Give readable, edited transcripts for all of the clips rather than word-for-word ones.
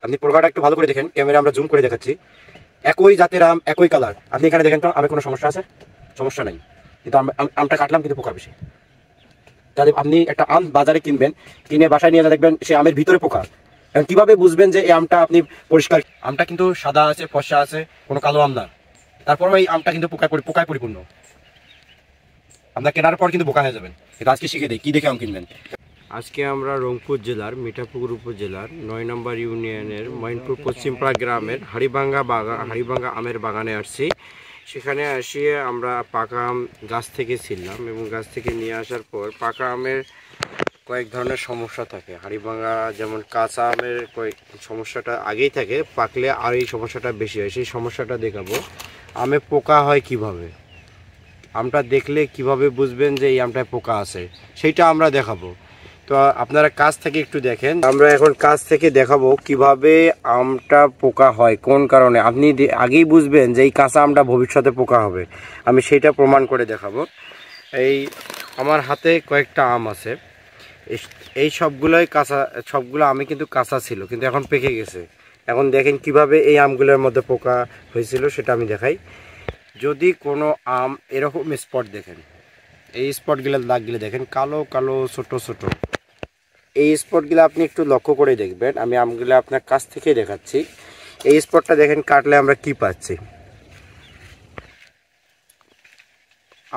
আপনি পোকাটা একটু ভালো করে দেখেন, ক্যামেরা আমরা জুম করে দেখাচ্ছি। একই জাতের আম, একই কালার। আপনি এখানে দেখেন তো আমের কোনো সমস্যা আছে? সমস্যা নাই, কিন্তু আমটা কাটলাম কিন্তু পোকা বেশি। তাহলে আপনি একটা আম বাজারে কিনবেন, কিনে বাসায় নিয়ে যা দেখবেন সে আমের ভিতরে পোকা। এখন কিভাবে বুঝবেন যে এই আমটা আপনি পরিষ্কার? আমটা কিন্তু সাদা আছে, ফর্সা আছে, কোনো কালো আম না। তারপরেও এই আমটা কিন্তু পোকায় পরিপূর্ণ। আপনার কেনার পর কিন্তু বোকা হয়ে যাবেন। কিন্তু আজকে শিখে দিই কি দেখে আম কিনবেন। আজকে আমরা রংপুর জেলার মিঠাপুকুর উপজেলার ৯ নম্বর ইউনিয়নের মঈনপুর পশ্চিমপাড়া গ্রামের হাড়িভাঙ্গা আমের বাগানে আসছি। সেখানে আসিয়ে আমরা পাকা আম গাছ থেকে ছিললাম এবং গাছ থেকে নিয়ে আসার পর পাকা আমের কয়েক ধরনের সমস্যা থাকে। হাড়িভাঙ্গা যেমন কাঁচা আমের কয়েক সমস্যাটা আগেই থাকে, পাকলে আর এই সমস্যাটা বেশি হয়। সেই সমস্যাটা দেখাবো। আমে পোকা হয় কিভাবে, আমটা দেখলে কিভাবে বুঝবেন যে এই আমটায় পোকা আছে, সেইটা আমরা দেখাবো। তো আপনারা কাছ থেকে একটু দেখেন। আমরা এখন কাছ থেকে দেখাবো কিভাবে আমটা পোকা হয়, কোন কারণে। আপনি আগেই বুঝবেন যে এই কাঁচা আমটা ভবিষ্যতে পোকা হবে। আমি সেইটা প্রমাণ করে দেখাবো। এই আমার হাতে কয়েকটা আম আছে, এই সবগুলোই কাঁচা, সবগুলো আমি কিন্তু কাঁচা ছিল, কিন্তু এখন পেকে গেছে। এখন দেখেন কিভাবে এই আমগুলোর মধ্যে পোকা হয়েছিল, সেটা আমি দেখাই। যদি কোনো আম এরকম স্পট দেখেন, এই স্পটগুলো দাগগুলো দেখেন কালো কালো ছোট ছোট, এই স্পটগুলো আপনি একটু লক্ষ্য করে দেখবেন। আমি আমগুলো আপনার কাছ থেকে দেখাচ্ছি। এই স্পটটা দেখেন, কাটলে আমরা কি পাচ্ছি।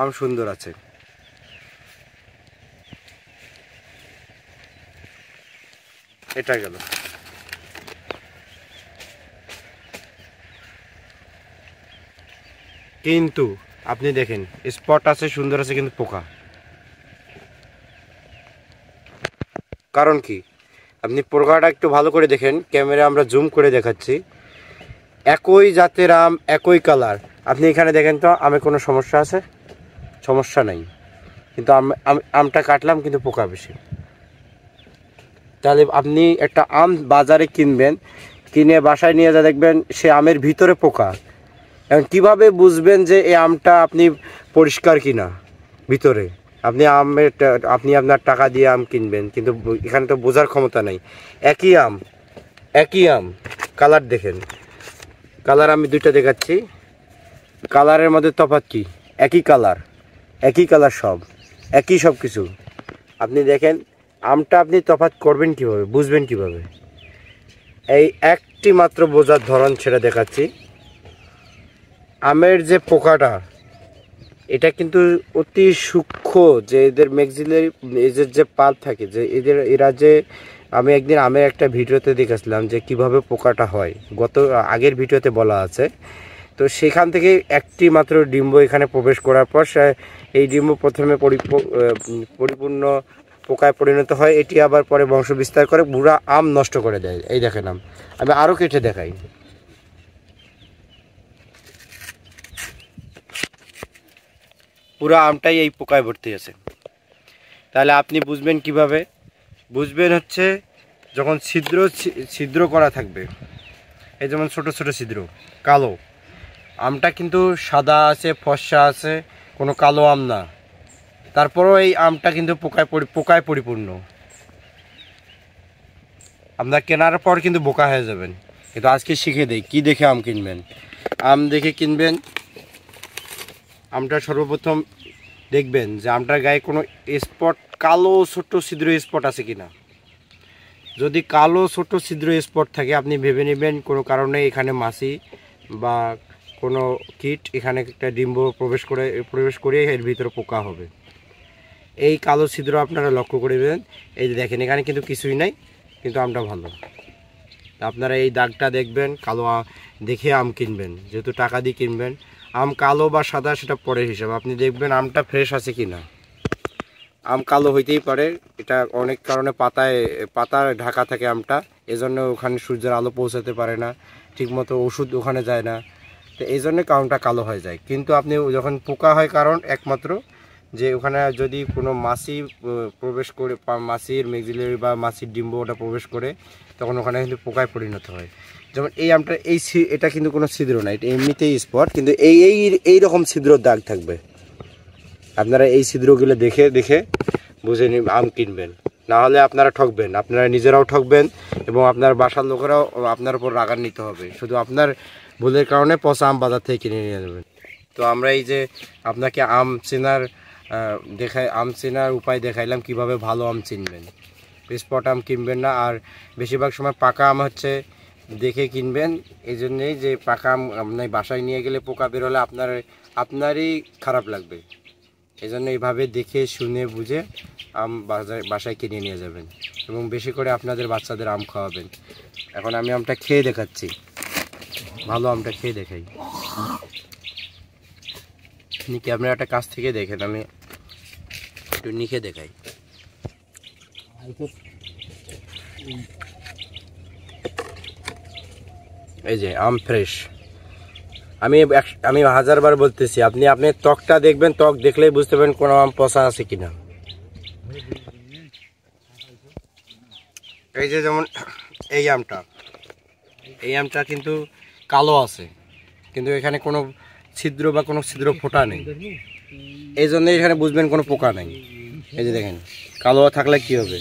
আম সুন্দর আছে, এটা গেল। কিন্তু আপনি দেখেন স্পট আছে, সুন্দর আছে, কিন্তু পোকা। কারণ কি? আপনি পোকাটা একটু ভালো করে দেখেন, ক্যামেরা আমরা জুম করে দেখাচ্ছি। একই জাতের আম, একই কালার। আপনি এখানে দেখেন তো আমে কোনো সমস্যা আছে? সমস্যা নাই, কিন্তু আমটা কাটলাম কিন্তু পোকা বেশি। তাহলে আপনি একটা আম বাজারে কিনবেন, কিনে বাসায় নিয়ে যা দেখবেন সে আমের ভিতরে পোকা। এখন কীভাবে বুঝবেন যে এই আমটা আপনি পরিষ্কার কিনা ভিতরে? আপনি আপনার টাকা দিয়ে আম কিনবেন, কিন্তু এখানে তো বোঝার ক্ষমতা নেই। একই আম কালার দেখেন, কালার আমি দুইটা দেখাচ্ছি। কালারের মধ্যে তফাৎ কি? একই কালার সব, একই সব কিছু। আপনি দেখেন আমটা আপনি তফাৎ করবেন কিভাবে, বুঝবেন কিভাবে? এই একটি মাত্র বোঝার ধরন সেটা দেখাচ্ছি। আমের যে পোকাটা, এটা কিন্তু অতি সূক্ষ্ম। যে এদের ম্যাক্সিলারি এদের যে পাল্প থাকে, যে এরা যে, আমি একদিন আমের একটা ভিডিওতে দেখেছিলাম যে কিভাবে পোকাটা হয়, আগের ভিডিওতে বলা আছে। তো সেখান থেকে একটি মাত্র ডিম্ব এখানে প্রবেশ করার পর এই ডিম্ব প্রথমে পরিপূর্ণ পোকায় পরিণত হয়। এটি আবার পরে বংশ বিস্তার করে পুরা আম নষ্ট করে দেয়। এই দেখেন আমি আরও কেটে দেখাই। পুরো আমটাই এই পোকায় ভর্তি আছে। তাহলে আপনি বুঝবেন কিভাবে? বুঝবেন হচ্ছে যখন ছিদ্র করা থাকবে, এই যেমন ছোট ছোট ছিদ্র, কালো। আমটা কিন্তু সাদা আছে, ফর্সা আছে, কোনো কালো আম না। তারপরেও এই আমটা কিন্তু পোকায় পরিপূর্ণ। আপনার কেনার পর কিন্তু বোকা হয়ে যাবেন। কিন্তু আজকে শিখে দেই কি দেখে আম কিনবেন। আম দেখে কিনবেন। আমটা সর্বপ্রথম দেখবেন যে আমটার গায়ে কোনো স্পট, কালো ছোট্ট ছিদ্র স্পট আছে কিনা। যদি কালো ছোট ছিদ্র স্পট থাকে, আপনি ভেবে নেবেন কোনো কারণে এখানে মাছি বা কোনো কীট এখানে একটা ডিম্ব প্রবেশ করে এর ভিতরে পোকা হবে। এই কালো ছিদ্র আপনারা লক্ষ্য করবেন। এই যে দেখেন এখানে কিন্তু কিছুই নাই, কিন্তু আমটা ভালো। আপনারা এই দাগটা দেখবেন, কালো দেখে আম কিনবেন, যেহেতু টাকা দিয়ে কিনবেন। আম কালো বা সাদা সেটা পরের হিসাব, আপনি দেখবেন আমটা ফ্রেশ আছে কি না। আম কালো হইতেই পারে, এটা অনেক কারণে পাতায় ঢাকা থাকে আমটা, এজন্য ওখানে সূর্যের আলো পৌঁছাতে পারে না ঠিকমতো, ওষুধ ওখানে যায় না, তো এই জন্যে আমটা কালো হয়ে যায়। কিন্তু আপনি যখন পোকা হয়, কারণ একমাত্র যে ওখানে যদি কোনো মাছি প্রবেশ করে, মাছির ম্যাক্সিলারি বা মাছির ডিম্ব ওটা প্রবেশ করে, তখন ওখানে কিন্তু পোকায় পরিণত হয়। যেমন এই আমটা এটা কিন্তু কোনো ছিদ্র না, এটা এমনিতেই স্পট, কিন্তু এই রকম ছিদ্র দাগ থাকবে। আপনারা এই ছিদ্রগুলো দেখে বুঝে আম কিনবেন, না হলে আপনারা ঠকবেন, আপনারা নিজেরাও ঠকবেন এবং আপনার বাসার লোকেরাও আপনার উপর রাগান্বিত হবে। শুধু আপনার ভুলের কারণে পচা আম বাজার থেকে কিনে নিয়ে যাবেন। তো আমরা এই যে আপনাকে আম চেনার আম চেনার উপায় দেখাইলাম, কিভাবে ভালো আম চিনবেন। স্পট আম কিনবেন না, আর বেশিরভাগ সময় পাকা আম হচ্ছে দেখে কিনবেন। এই জন্যেই যে পাকা আম আপনার বাসায় নিয়ে গেলে পোকা বের হলে আপনারই খারাপ লাগবে। এই জন্য এইভাবে দেখে শুনে বুঝে আম বাসায় কিনে নিয়ে যাবেন এবং বেশি করে আপনাদের বাচ্চাদের আম খাওয়াবেন। এখন আমি আমটা খেয়ে দেখাচ্ছি, ভালো আমটা খেয়ে দেখাই। নিকে আপনারা একটা কাছ থেকে দেখেন, আমি একটু নিখে দেখাই। এই যে আম ফ্রেশ। আমি 1000বার বলতেছি, আপনি আপনার ত্বকটা দেখবেন, ত্বক দেখলেই বুঝতে পারবেন কোনো আম পচা আছে কিনা। এই যে যেমন এই আমটা কিন্তু কালো আছে, কিন্তু এখানে কোনো ছিদ্র বা কোনো ছিদ্র ফোটা নেই, এই জন্য এখানে বুঝবেন কোনো পোকা নেই। এই যে দেখেন কালো থাকলে কি হবে,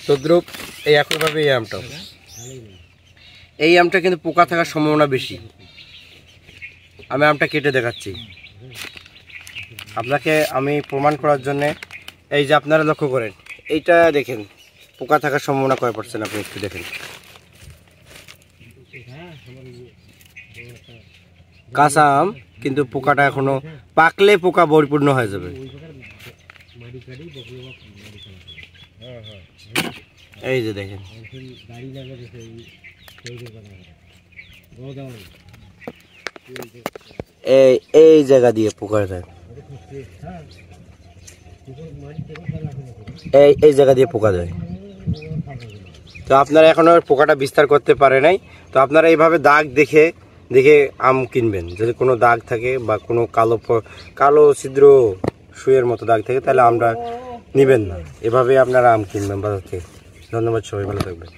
তদ্রুপ এই একইভাবে এই আমটা কিন্তু পোকা থাকার সম্ভাবনা বেশি। আমি আমটা কেটে দেখাচ্ছি আপনাকে, আমি প্রমাণ করার জন্যে। এই যে আপনারা লক্ষ্য করেন, এইটা দেখেন পোকা থাকার সম্ভাবনা কয় পার্সেন্ট, আপনি একটু দেখেন। কাঁচা আম কিন্তু পোকাটা এখনো, পাকলে পোকা পরিপূর্ণ হয়ে যাবে। এই যে দেখেন, এই জায়গা দিয়ে পোকা দেয়, এই জায়গা দিয়ে পোকা দেয়। তো আপনারা এখনো পোকাটা বিস্তার করতে পারে নাই। তো আপনারা এইভাবে দাগ দেখে আম কিনবেন। যদি কোনো দাগ থাকে বা কোনো কালো ছিদ্র সুয়ের মতো দাগ থাকে, তাহলে আমরা নিবেন না। এভাবে আপনারা আম কিনবেন বাজার থেকে। ধন্যবাদ, সবাই ভালো থাকবেন।